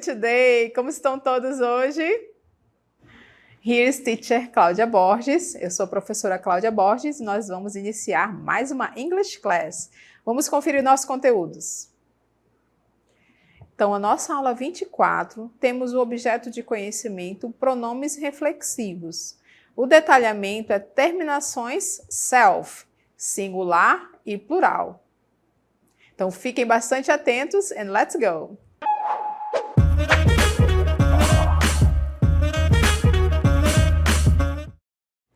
today? Como estão todos hoje? Here's Teacher Cláudia Borges. Eu sou a professora Cláudia Borges e nós vamos iniciar mais uma English Class. Vamos conferir nossos conteúdos. Então, a nossa aula 24, temos o objeto de conhecimento pronomes reflexivos. O detalhamento é terminações self, singular e plural. Então, fiquem bastante atentos and let's go!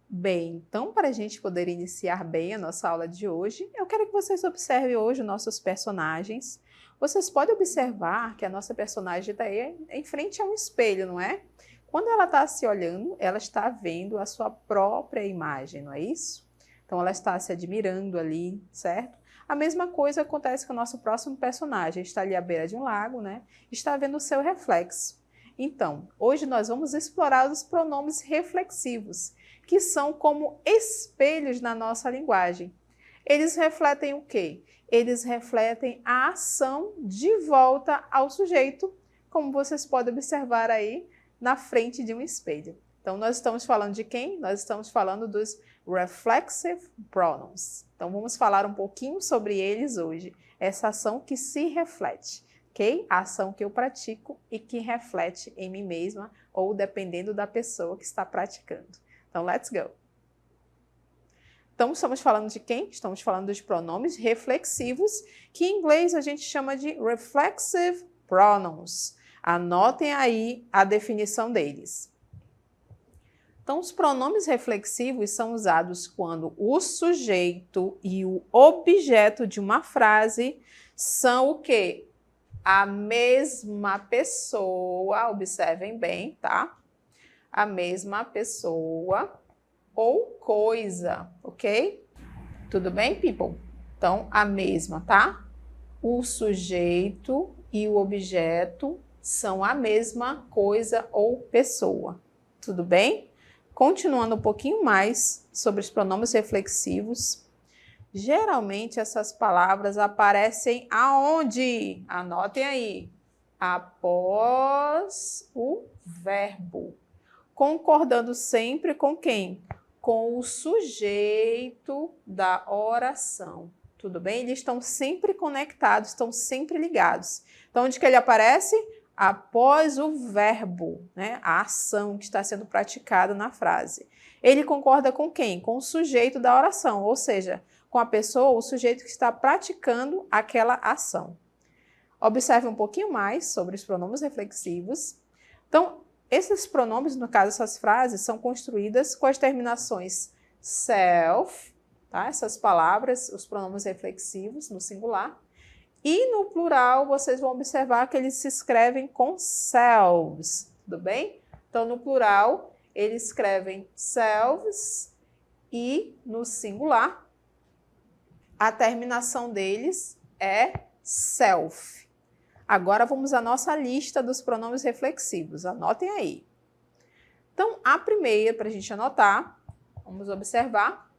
Bem, então, para a gente poder iniciar bem a nossa aula de hoje, eu quero que vocês observem hoje os nossos personagens. Vocês podem observar que a nossa personagem está aí em frente a um espelho, não é? Quando ela está se olhando, ela está vendo a sua própria imagem, não é isso? Então, ela está se admirando ali, certo? A mesma coisa acontece com o nosso próximo personagem. Está ali à beira de um lago, né? Está vendo o seu reflexo. Então, hoje nós vamos explorar os pronomes reflexivos, que são como espelhos na nossa linguagem. Eles refletem o quê? Eles refletem a ação de volta ao sujeito, como vocês podem observar aí na frente de um espelho. Então, nós estamos falando de quem? Nós estamos falando dos reflexive pronouns. Então, vamos falar um pouquinho sobre eles hoje. Essa ação que se reflete, ok? A ação que eu pratico e que reflete em mim mesma ou dependendo da pessoa que está praticando. Então, let's go! Então, estamos falando de quem? Estamos falando dos pronomes reflexivos, que em inglês a gente chama de reflexive pronouns. Anotem aí a definição deles. Então, os pronomes reflexivos são usados quando o sujeito e o objeto de uma frase são o quê? A mesma pessoa, observem bem, tá? A mesma pessoa ou coisa, ok? Tudo bem, people? Então, a mesma, tá? O sujeito e o objeto são a mesma coisa ou pessoa. Tudo bem? Continuando um pouquinho mais sobre os pronomes reflexivos, geralmente essas palavras aparecem aonde? Anotem aí. Após o verbo. Concordando sempre com quem? Com o sujeito da oração. Tudo bem? Eles estão sempre conectados, estão sempre ligados. Então, onde que ele aparece? Após o verbo, né? A ação que está sendo praticada na frase. Ele concorda com quem? Com o sujeito da oração, ou seja, com a pessoa, o sujeito que está praticando aquela ação. Observe um pouquinho mais sobre os pronomes reflexivos. Então, esses pronomes, no caso, essas frases, são construídas com as terminações self, tá? Essas palavras, os pronomes reflexivos no singular. E no plural, vocês vão observar que eles se escrevem com selves, tudo bem? Então, no plural, eles escrevem selves e no singular, a terminação deles é self. Agora, vamos à nossa lista dos pronomes reflexivos. Anotem aí. Então, a primeira, para a gente anotar, vamos observar,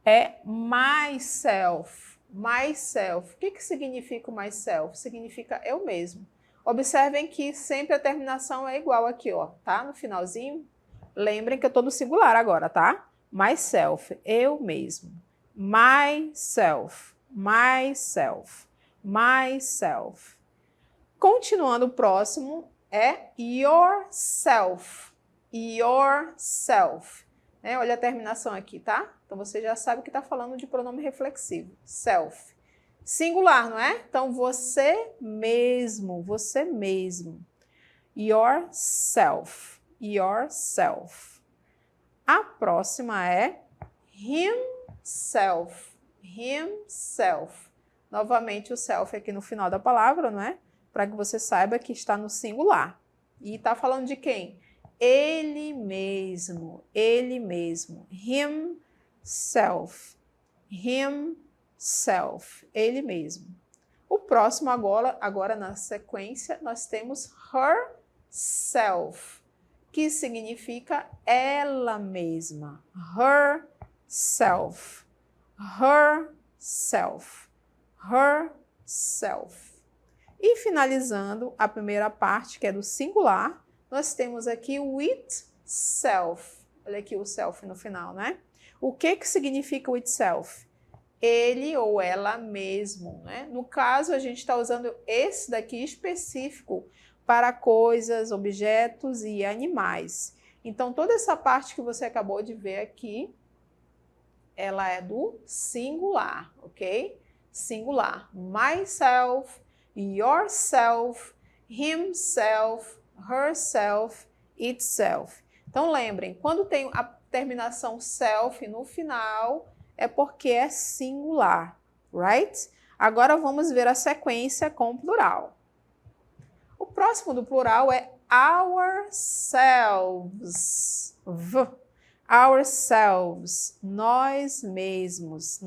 é myself. Myself. O que significa o myself? Significa eu mesmo. Observem que sempre a terminação é igual aqui, ó, tá? No finalzinho. Lembrem que eu estou no singular agora, tá? Myself, eu mesmo. Myself, myself, myself. Continuando, o próximo é yourself. Yourself. Olha a terminação aqui, tá? Então, você já sabe que está falando de pronome reflexivo. Self. Singular, não é? Então, você mesmo, você mesmo. Yourself. Yourself. A próxima é himself. Himself. Novamente, o self aqui no final da palavra, não é? Para que você saiba que está no singular. E está falando de quem? Ele mesmo, ele mesmo. Himself, himself, ele mesmo. O próximo agora na sequência, nós temos herself, que significa ela mesma. Herself, herself, herself. E finalizando a primeira parte, que é do singular, nós temos aqui o itself. Olha aqui o self no final, né? O que significa o itself? Ele ou ela mesmo, né? No caso, a gente está usando esse daqui específico para coisas, objetos e animais. Então, toda essa parte que você acabou de ver aqui, ela é do singular, ok? Singular. Myself, yourself, himself, herself, itself. Então, lembrem, quando tem a terminação self no final, é porque é singular, right? Agora vamos ver a sequência com o plural. O próximo do plural é ourselves. Ourselves, nós mesmos,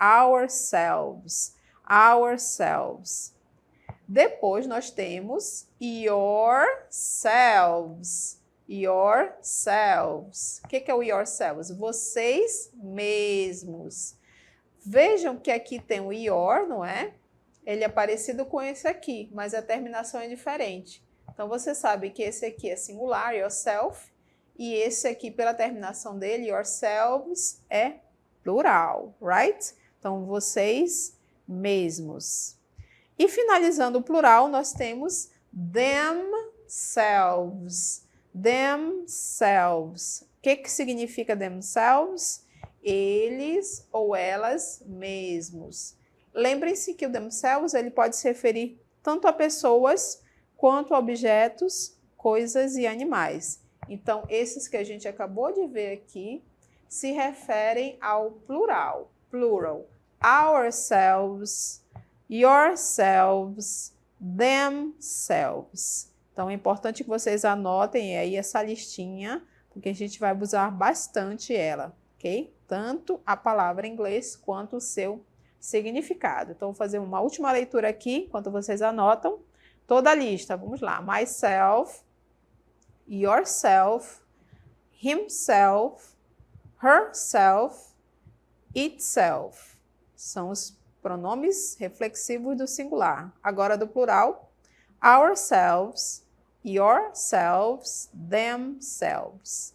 ourselves, ourselves. Depois nós temos yourselves, yourselves. O que é o yourselves? Vocês mesmos. Vejam que aqui tem o your, não é? Ele é parecido com esse aqui, mas a terminação é diferente. Então, você sabe que esse aqui é singular, yourself, e esse aqui, pela terminação dele, yourselves, é plural, right? Então, vocês mesmos. E finalizando o plural, nós temos themselves. Themselves. O que significa themselves? Eles ou elas mesmos. Lembrem-se que o themselves ele pode se referir tanto a pessoas quanto a objetos, coisas e animais. Então, esses que a gente acabou de ver aqui se referem ao plural. Plural. Ourselves, yourselves, themselves. Então, é importante que vocês anotem aí essa listinha, porque a gente vai usar bastante ela, ok? Tanto a palavra em inglês quanto o seu significado. Então, vou fazer uma última leitura aqui, enquanto vocês anotam toda a lista. Vamos lá. Myself, yourself, himself, herself, itself. São os pronomes reflexivos do singular. Agora do plural, ourselves, yourselves, themselves.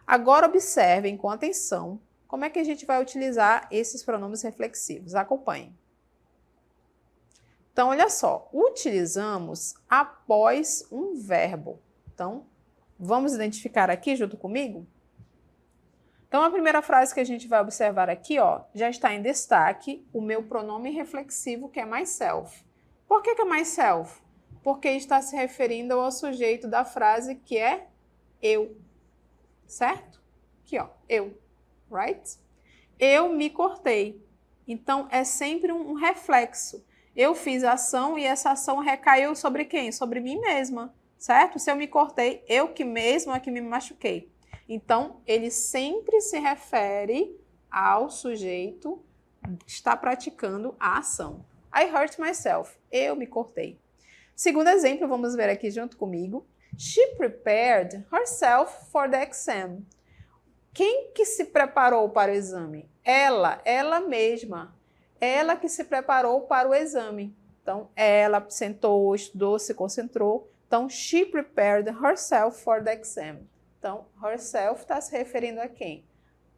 Agora observem com atenção como é que a gente vai utilizar esses pronomes reflexivos. Acompanhem. Então, olha só, utilizamos após um verbo. Então, vamos identificar aqui junto comigo? Então, a primeira frase que a gente vai observar aqui, ó, já está em destaque o meu pronome reflexivo, que é myself. Por que é myself? Porque está se referindo ao sujeito da frase, que é eu. Certo? Aqui, ó, eu. Right? Eu me cortei. Então, é sempre um reflexo. Eu fiz a ação e essa ação recaiu sobre quem? Sobre mim mesma. Certo? Se eu me cortei, eu que mesmo é que me machuquei. Então, ele sempre se refere ao sujeito que está praticando a ação. I hurt myself. Eu me cortei. Segundo exemplo, vamos ver aqui junto comigo. She prepared herself for the exam. Quem que se preparou para o exame? Ela mesma. Ela que se preparou para o exame. Então, ela sentou, estudou, se concentrou. Então, she prepared herself for the exam. Então, herself está se referindo a quem?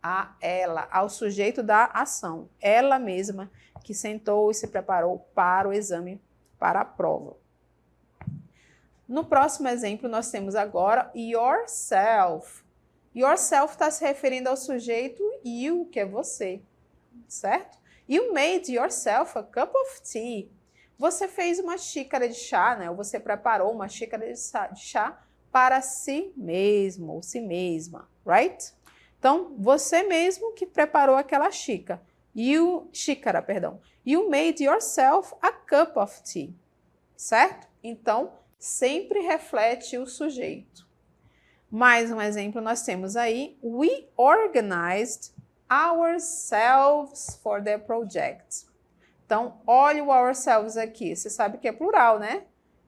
A ela, ao sujeito da ação. Ela mesma que sentou e se preparou para o exame, para a prova. No próximo exemplo, nós temos agora yourself. Yourself está se referindo ao sujeito you, que é você, certo? You made yourself a cup of tea. Você fez uma xícara de chá, né? Ou você preparou uma xícara de chá para si mesmo, ou si mesma, right? Então, você mesmo que preparou aquela xícara. You made yourself a cup of tea, certo? Então, sempre reflete o sujeito. Mais um exemplo nós temos aí. We organized ourselves for the project. Então, olha o ourselves aqui. Você sabe que é plural, né?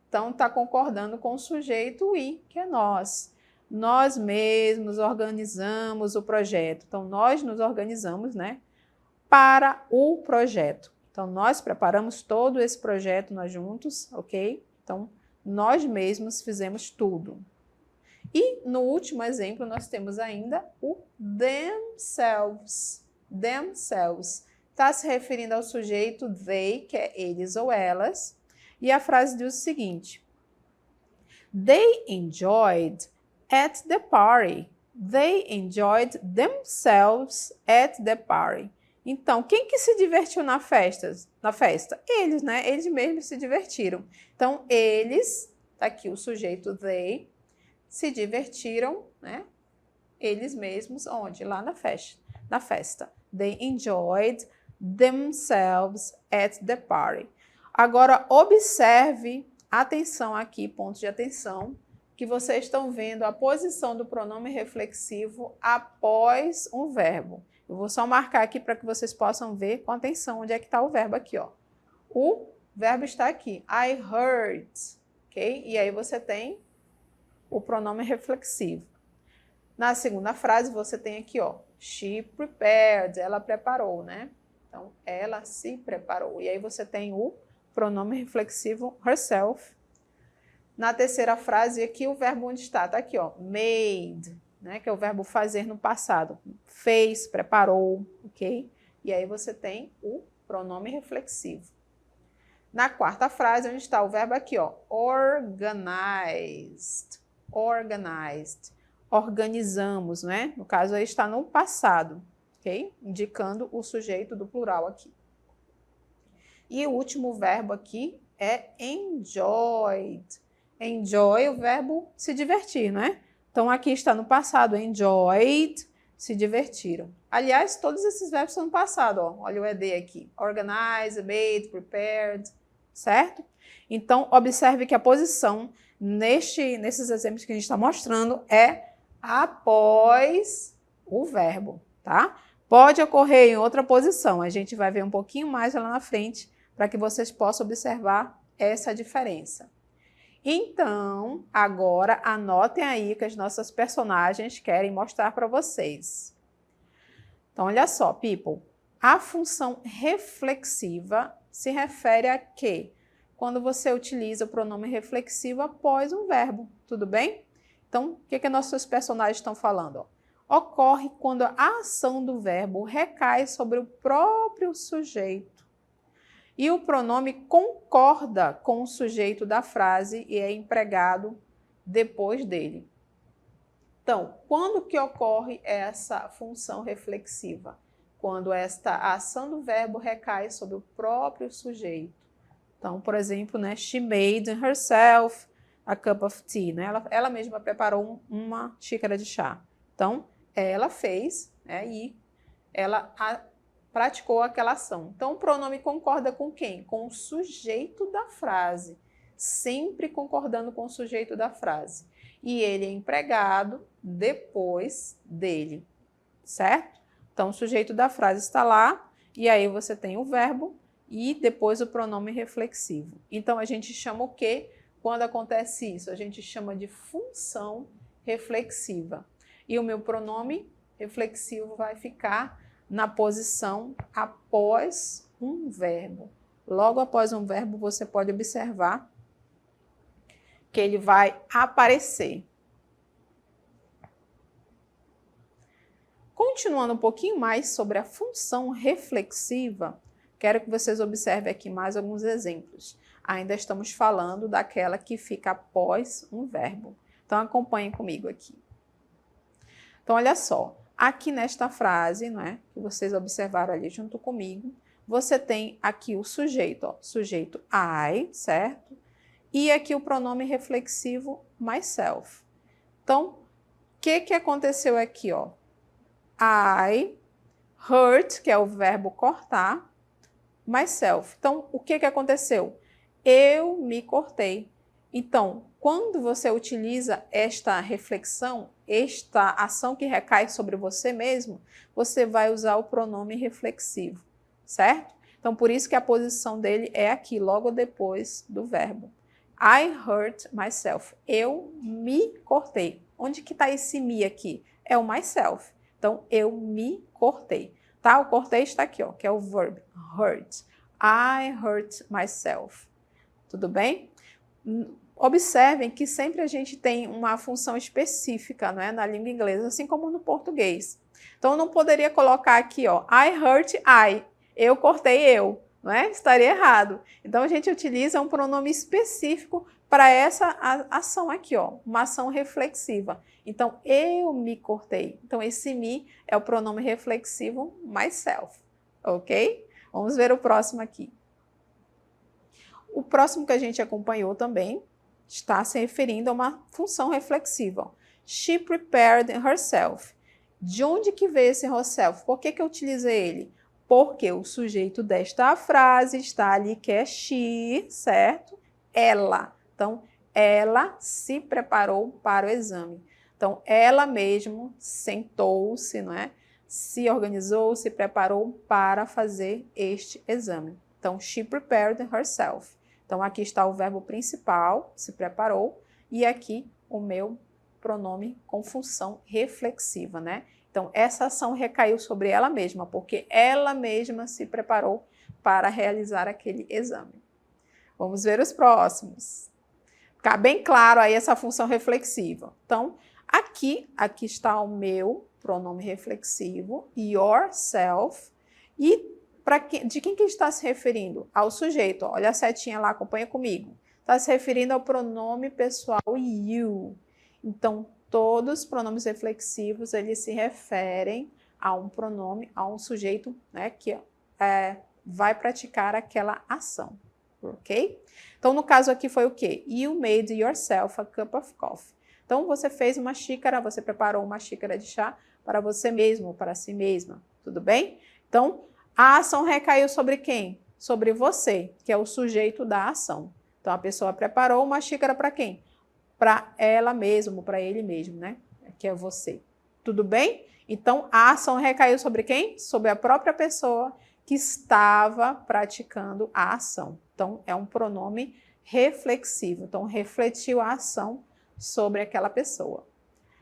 Então, está concordando com o sujeito we, que é nós. Nós mesmos organizamos o projeto. Então, nós nos organizamos, né, para o projeto. Então, nós preparamos todo esse projeto nós juntos, ok? Então, nós mesmos fizemos tudo. E no último exemplo, nós temos ainda o themselves. Themselves. Está se referindo ao sujeito they, que é eles ou elas. E a frase diz o seguinte: They enjoyed at the party. They enjoyed themselves at the party. Então, quem que se divertiu na festa? Eles, né? Eles mesmos se divertiram. Então, eles, tá aqui o sujeito they, se divertiram, né? Eles mesmos, onde? Lá na festa. They enjoyed themselves at the party. Agora, observe, atenção aqui, ponto de atenção, que vocês estão vendo a posição do pronome reflexivo após um verbo. Eu vou só marcar aqui para que vocês possam ver com atenção onde é que está o verbo aqui, ó. O verbo está aqui, I heard, ok? E aí você tem o pronome reflexivo. Na segunda frase você tem aqui, ó, she prepared, ela preparou, né? Então, ela se preparou. E aí você tem o pronome reflexivo herself. Na terceira frase, aqui o verbo onde está? Está aqui, ó, made, né? Que é o verbo fazer no passado. Fez, preparou, ok? E aí você tem o pronome reflexivo. Na quarta frase, onde está o verbo aqui, ó, organized. Organized. Organizamos, né? No caso, aí está no passado, ok? Indicando o sujeito do plural aqui. E o último verbo aqui é enjoyed. Enjoy, o verbo se divertir, né? Então, aqui está no passado, enjoyed, se divertiram. Aliás, todos esses verbos são no passado, ó. Olha o ED aqui. Organized, made, prepared, certo? Então, observe que a posição nesses exemplos que a gente está mostrando é após o verbo, tá? Pode ocorrer em outra posição, a gente vai ver um pouquinho mais lá na frente para que vocês possam observar essa diferença. Então, agora anotem aí o que as nossas personagens querem mostrar para vocês. Então, olha só, people, a função reflexiva se refere a quê? Quando você utiliza o pronome reflexivo após um verbo, tudo bem? Então, o que nossos personagens estão falando? Ó? Ocorre quando a ação do verbo recai sobre o próprio sujeito e o pronome concorda com o sujeito da frase e é empregado depois dele. Então, quando que ocorre essa função reflexiva? Quando esta ação do verbo recai sobre o próprio sujeito. Então, por exemplo, né, she made herself a cup of tea, né? Ela mesma preparou uma xícara de chá. Então, ela fez, né, e ela praticou aquela ação. Então, o pronome concorda com quem? Com o sujeito da frase, sempre concordando com o sujeito da frase. E ele é empregado depois dele, certo? Então, o sujeito da frase está lá, e aí você tem o verbo e depois o pronome reflexivo. Então, a gente chama o quê? Quando acontece isso, a gente chama de função reflexiva. E o meu pronome reflexivo vai ficar na posição após um verbo. Logo após um verbo, você pode observar que ele vai aparecer. Continuando um pouquinho mais sobre a função reflexiva, quero que vocês observem aqui mais alguns exemplos. Ainda estamos falando daquela que fica após um verbo. Então, acompanhem comigo aqui. Então, olha só. Aqui nesta frase, né, que vocês observaram ali junto comigo, você tem aqui o sujeito, ó, sujeito I, certo? E aqui o pronome reflexivo myself. Então, o que aconteceu aqui, ó? I hurt, que é o verbo cortar, myself. Então, o que aconteceu? Eu me cortei. Então, quando você utiliza esta reflexão, esta ação que recai sobre você mesmo, você vai usar o pronome reflexivo, certo? Então, por isso que a posição dele é aqui, logo depois do verbo. I hurt myself. Eu me cortei. Onde que está esse me aqui? É o myself. Então, eu me cortei. Tá? O cortei está aqui, ó, que é o verb hurt. I hurt myself. Tudo bem? Observem que sempre a gente tem uma função específica, não é? Na língua inglesa, assim como no português. Então, eu não poderia colocar aqui, ó, I hurt I. Eu cortei eu, não é? Estaria errado. Então, a gente utiliza um pronome específico para essa ação aqui, ó, uma ação reflexiva. Então, eu me cortei. Então, esse me é o pronome reflexivo myself, ok? Vamos ver o próximo aqui. O próximo que a gente acompanhou também está se referindo a uma função reflexiva. She prepared herself. De onde que veio esse herself? Por que eu utilizei ele? Porque o sujeito desta frase está ali, que é she, certo? Ela. Então, ela se preparou para o exame. Então, ela mesmo sentou-se, não é? Se organizou, se preparou para fazer este exame. Então, she prepared herself. Então, aqui está o verbo principal, se preparou, e aqui o meu pronome com função reflexiva, né? Então, essa ação recaiu sobre ela mesma, porque ela mesma se preparou para realizar aquele exame. Vamos ver os próximos. Ficar bem claro aí essa função reflexiva. Então, aqui está o meu pronome reflexivo, yourself, e de quem que está se referindo? Ao sujeito. Olha a setinha lá, acompanha comigo. Está se referindo ao pronome pessoal you. Então, todos os pronomes reflexivos, eles se referem a um pronome, a um sujeito, né, que vai praticar aquela ação, ok? Então, no caso aqui foi o quê? You made yourself a cup of coffee. Então, você fez uma xícara, você preparou uma xícara de chá para você mesmo, para si mesma, tudo bem? Então, a ação recaiu sobre quem? Sobre você, que é o sujeito da ação. Então, a pessoa preparou uma xícara para quem? Para ela mesma, para ele mesmo, né? Que é você. Tudo bem? Então, a ação recaiu sobre quem? Sobre a própria pessoa que estava praticando a ação. Então, é um pronome reflexivo. Então, refletiu a ação sobre aquela pessoa.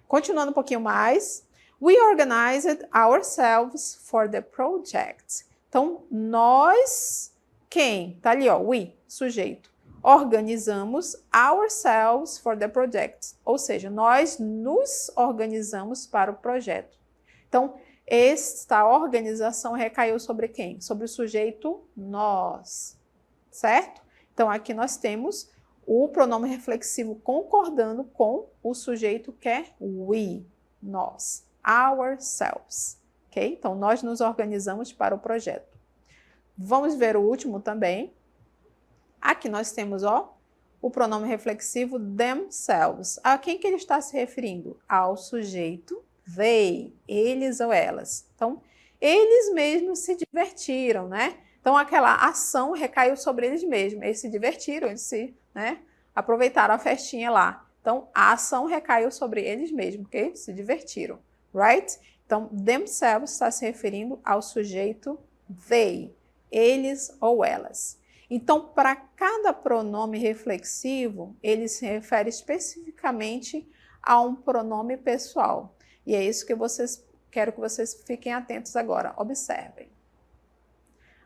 Continuando um pouquinho mais. We organized ourselves for the project. Então, nós, quem? Tá ali, ó, we, sujeito. Organizamos ourselves for the project. Ou seja, nós nos organizamos para o projeto. Então, esta organização recaiu sobre quem? Sobre o sujeito nós, certo? Então, aqui nós temos o pronome reflexivo concordando com o sujeito que é we, nós. Ourselves, ok? Então, nós nos organizamos para o projeto. Vamos ver o último também. Aqui nós temos, ó, o pronome reflexivo themselves. A quem que ele está se referindo? Ao sujeito they, eles ou elas. Então, eles mesmos se divertiram, né? Então, aquela ação recaiu sobre eles mesmos. Eles se divertiram, eles aproveitaram a festinha lá. Então, a ação recaiu sobre eles mesmos, ok? Se divertiram. Right? Então, themselves está se referindo ao sujeito they, eles ou elas. Então, para cada pronome reflexivo, ele se refere especificamente a um pronome pessoal. E é isso que quero que vocês fiquem atentos agora. Observem.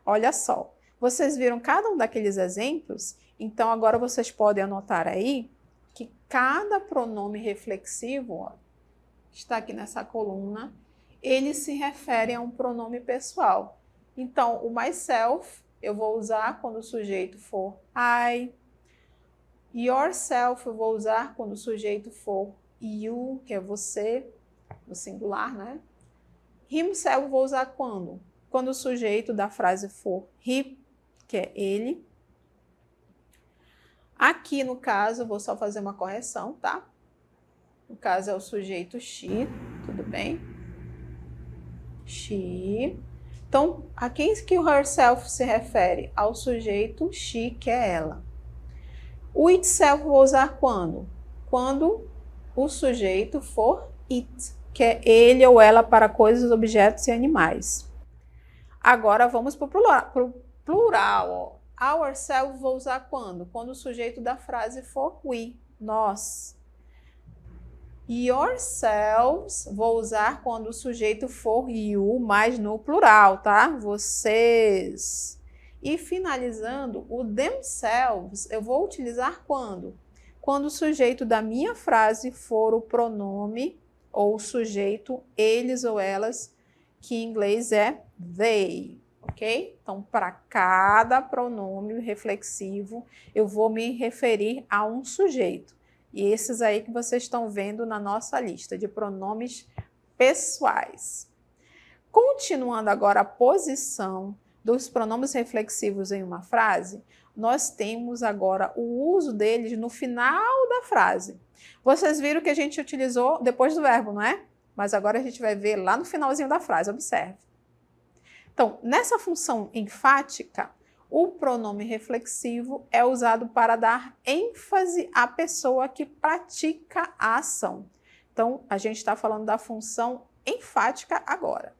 Olha só, vocês viram cada um daqueles exemplos? Então, agora vocês podem anotar aí que cada pronome reflexivo, ó, está aqui nessa coluna, ele se refere a um pronome pessoal. Então, o myself eu vou usar quando o sujeito for I. Yourself eu vou usar quando o sujeito for you, que é você, no singular, né? Himself eu vou usar quando? Quando o sujeito da frase for he, que é ele. Aqui, no caso, eu vou só fazer uma correção, tá? No caso, é o sujeito she, tudo bem? She. Então, a quem que o herself se refere? Ao sujeito she, que é ela. O itself vou usar quando? Quando o sujeito for it, que é ele ou ela para coisas, objetos e animais. Agora, vamos para o plural. Ó. Ourselves vou usar quando? Quando o sujeito da frase for we, nós. Yourselves vou usar quando o sujeito for you, mas no plural, tá? Vocês. E finalizando, o themselves eu vou utilizar quando? Quando o sujeito da minha frase for o pronome ou o sujeito eles ou elas, que em inglês é they, ok? Então, para cada pronome reflexivo, eu vou me referir a um sujeito. E esses aí que vocês estão vendo na nossa lista de pronomes pessoais. Continuando agora a posição dos pronomes reflexivos em uma frase, nós temos agora o uso deles no final da frase. Vocês viram que a gente utilizou depois do verbo, não é? Mas agora a gente vai ver lá no finalzinho da frase, observe. Então, nessa função enfática, o pronome reflexivo é usado para dar ênfase à pessoa que pratica a ação. Então, a gente está falando da função enfática agora.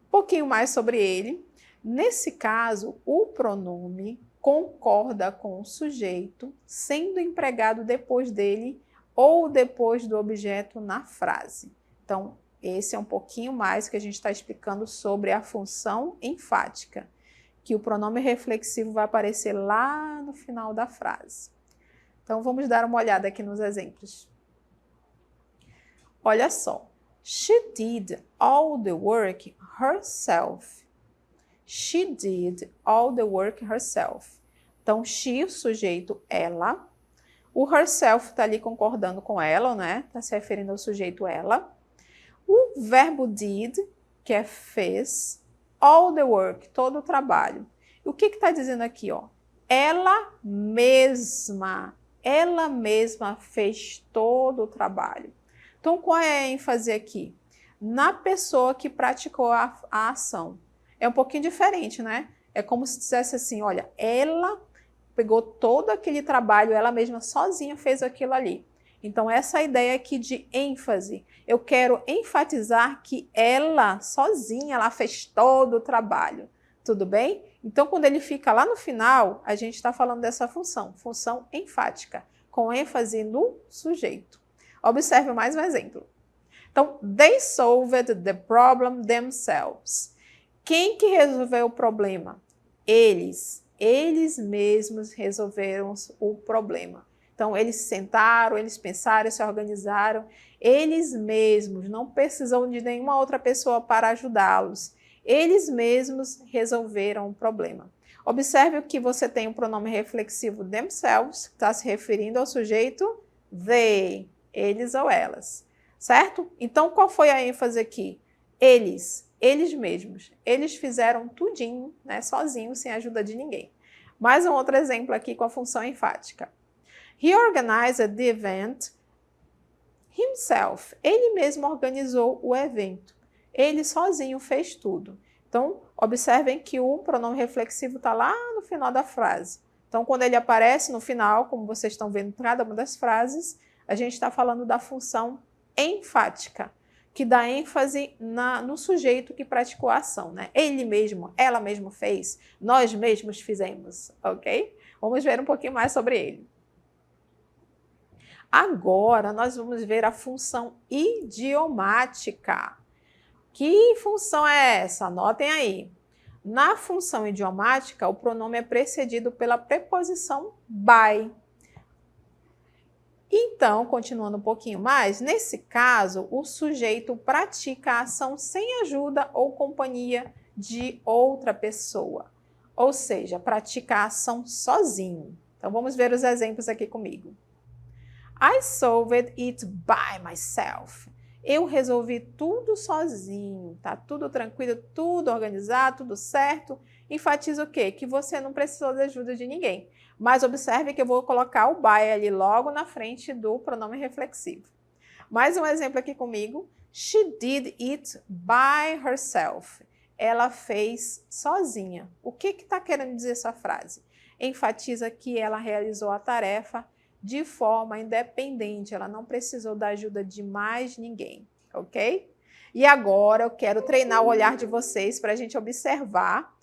Um pouquinho mais sobre ele. Nesse caso, o pronome concorda com o sujeito, sendo empregado depois dele ou depois do objeto na frase. Então, esse é um pouquinho mais que a gente está explicando sobre a função enfática, que o pronome reflexivo vai aparecer lá no final da frase. Então, vamos dar uma olhada aqui nos exemplos. Olha só. She did all the work herself. She did all the work herself. Então, she, o sujeito, ela. O herself está ali concordando com ela, né? Está se referindo ao sujeito ela. O verbo did, que é fez. All the work, todo o trabalho. E o que está dizendo aqui, ó? Ela mesma fez todo o trabalho. Então, qual é a ênfase aqui? Na pessoa que praticou a ação. É um pouquinho diferente, né? É como se dissesse assim, olha, ela pegou todo aquele trabalho, ela mesma sozinha fez aquilo ali. Então, essa ideia aqui de ênfase, eu quero enfatizar que ela sozinha, ela fez todo o trabalho. Tudo bem? Então, quando ele fica lá no final, a gente está falando dessa função enfática, com ênfase no sujeito. Observe mais um exemplo. Então, they solved the problem themselves. Quem que resolveu o problema? Eles mesmos resolveram o problema. Então, eles sentaram, eles pensaram, se organizaram, eles mesmos, não precisam de nenhuma outra pessoa para ajudá-los. Eles mesmos resolveram o problema. Observe que você tem o pronome reflexivo themselves, que está se referindo ao sujeito they, eles ou elas, certo? Então, qual foi a ênfase aqui? Eles mesmos, eles fizeram tudinho, né, sozinhos, sem ajuda de ninguém. Mais um outro exemplo aqui com a função enfática. He organized the event himself. Ele mesmo organizou o evento. Ele sozinho fez tudo. Então, observem que o pronome reflexivo está lá no final da frase. Então, quando ele aparece no final, como vocês estão vendo em cada uma das frases, a gente está falando da função enfática, que dá ênfase no sujeito que praticou a ação, né? Ele mesmo, ela mesmo fez, nós mesmos fizemos, ok? Vamos ver um pouquinho mais sobre ele. Agora, nós vamos ver a função idiomática. Que função é essa? Anotem aí. Na função idiomática, o pronome é precedido pela preposição by. Então, continuando um pouquinho mais, nesse caso, o sujeito pratica a ação sem ajuda ou companhia de outra pessoa. Ou seja, pratica a ação sozinho. Então, vamos ver os exemplos aqui comigo. I solved it by myself. Eu resolvi tudo sozinho, tá tudo tranquilo, tudo organizado, tudo certo. Enfatiza o quê? Que você não precisou de ajuda de ninguém. Mas observe que eu vou colocar o by ali logo na frente do pronome reflexivo. Mais um exemplo aqui comigo. She did it by herself. Ela fez sozinha. O que está querendo dizer essa frase? Enfatiza que ela realizou a tarefa de forma independente, ela não precisou da ajuda de mais ninguém, ok? E agora eu quero treinar o olhar de vocês para a gente observar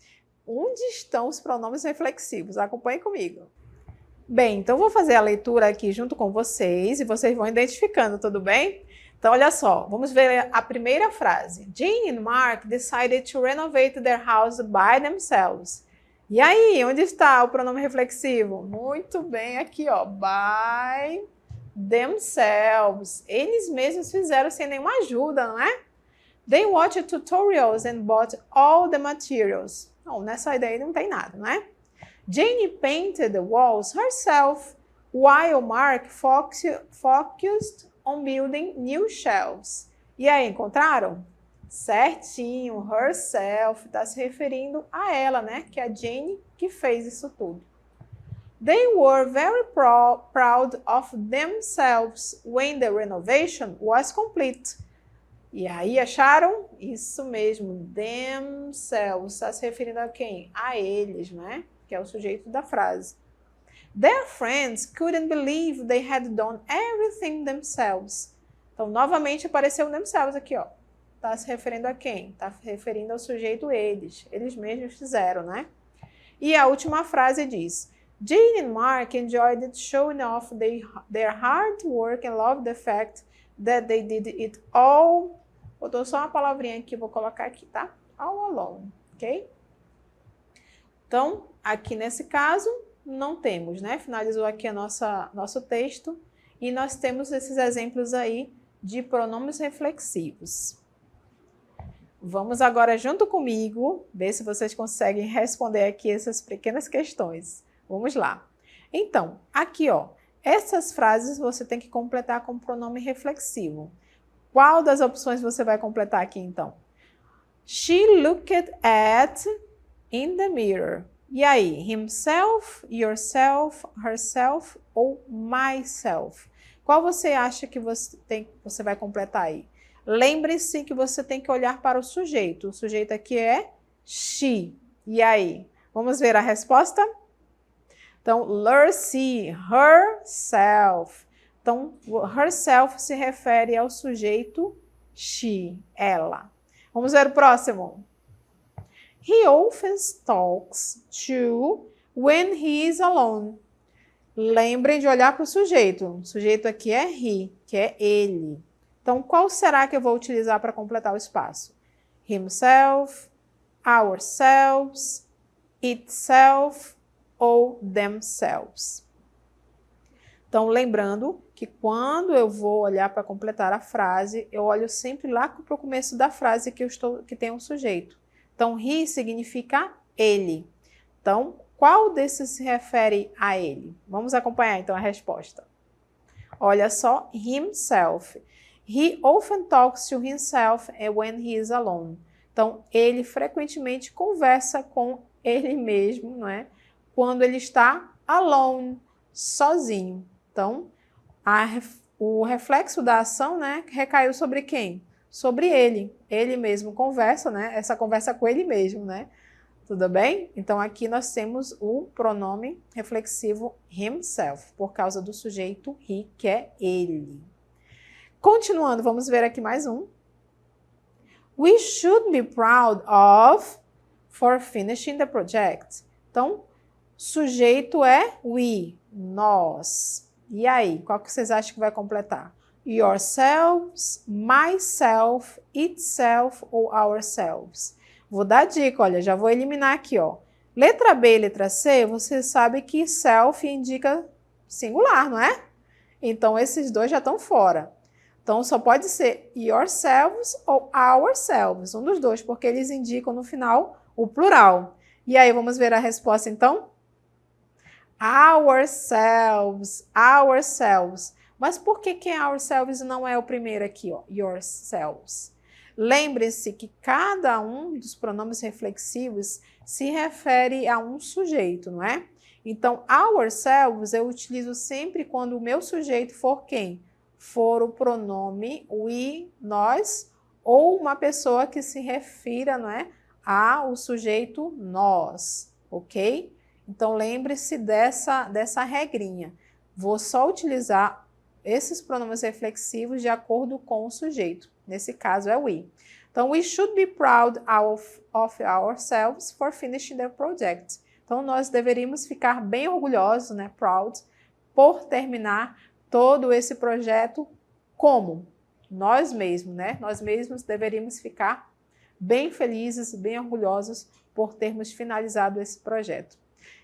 onde estão os pronomes reflexivos. Acompanhe comigo. Bem, então vou fazer a leitura aqui junto com vocês e vocês vão identificando, tudo bem? Então, olha só, vamos ver a primeira frase. Jane and Mark decided to renovate their house by themselves. E aí, onde está o pronome reflexivo? Muito bem, aqui, ó, by themselves. Eles mesmos fizeram sem nenhuma ajuda, não é? They watched tutorials and bought all the materials. Não, nessa ideia não tem nada, não é? Jane painted the walls herself, while Mark focused on building new shelves. E aí, encontraram? Certinho, herself, está se referindo a ela, né? Que é a Jane que fez isso tudo. They were very proud of themselves when the renovation was complete. E aí, acharam? Isso mesmo, themselves, está se referindo a quem? A eles, né? Que é o sujeito da frase. Their friends couldn't believe they had done everything themselves. Então, novamente apareceu themselves aqui, ó. Está se referindo a quem? Está se referindo ao sujeito eles. Eles mesmos fizeram, né? E a última frase diz: Jane and Mark enjoyed showing off their hard work and loved the fact that they did it all. Botou só uma palavrinha aqui, vou colocar aqui, tá? All alone, ok? Então, aqui nesse caso, não temos, né? Finalizou aqui nosso texto e nós temos esses exemplos aí de pronomes reflexivos. Vamos agora junto comigo, ver se vocês conseguem responder aqui essas pequenas questões. Vamos lá. Então, aqui, ó, essas frases você tem que completar com pronome reflexivo. Qual das opções você vai completar aqui, então? She looked at in the mirror. E aí, himself, yourself, herself ou myself? Qual você acha que você vai completar aí? Lembre-se que você tem que olhar para o sujeito. O sujeito aqui é she. E aí? Vamos ver a resposta? Então, Lucy, herself. Então, herself se refere ao sujeito she, ela. Vamos ver o próximo. He often talks to when he is alone. Lembrem de olhar para o sujeito. O sujeito aqui é he, que é ele. Então, qual será que eu vou utilizar para completar o espaço? Himself, ourselves, itself ou themselves. Então, lembrando que quando eu vou olhar para completar a frase, eu olho sempre lá para o começo da frase que tem um sujeito. Então, he significa ele. Então, qual desses se refere a ele? Vamos acompanhar, então, a resposta. Olha só, himself. He often talks to himself when he is alone. Então, ele frequentemente conversa com ele mesmo, não é? Quando ele está alone, sozinho. Então, o reflexo da ação, né, recaiu sobre quem? Sobre ele. Ele mesmo conversa, né? Essa conversa com ele mesmo, né? Tudo bem? Então, aqui nós temos o pronome reflexivo himself, por causa do sujeito he, que é ele. Continuando, vamos ver aqui mais um. We should be proud of for finishing the project. Então, sujeito é we, nós. E aí, qual que vocês acham que vai completar? Yourselves, myself, itself ou ourselves. Vou dar dica, olha, já vou eliminar aqui, ó. Letra B e letra C, você sabe que self indica singular, não é? Então, esses dois já estão fora. Então, só pode ser yourselves ou ourselves, um dos dois, porque eles indicam no final o plural. E aí, vamos ver a resposta, então? Ourselves, ourselves. Mas por que ourselves não é o primeiro aqui, ó? Yourselves. Lembre-se que cada um dos pronomes reflexivos se refere a um sujeito, não é? Então, ourselves eu utilizo sempre quando o meu sujeito for quem? For o pronome we, nós, ou uma pessoa que se refira, não é, ao sujeito nós, ok? Então, lembre-se dessa regrinha. Vou só utilizar esses pronomes reflexivos de acordo com o sujeito. Nesse caso, é we. Então, we should be proud of ourselves for finishing the project. Então, nós deveríamos ficar bem orgulhosos, né, proud, por terminar todo esse projeto como? Nós mesmos, né? Nós mesmos deveríamos ficar bem felizes, bem orgulhosos por termos finalizado esse projeto.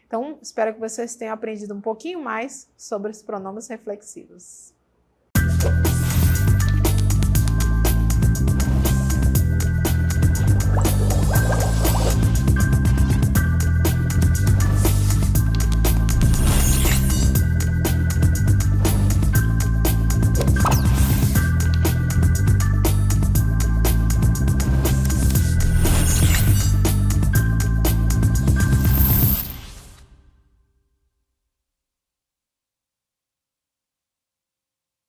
Então, espero que vocês tenham aprendido um pouquinho mais sobre os pronomes reflexivos.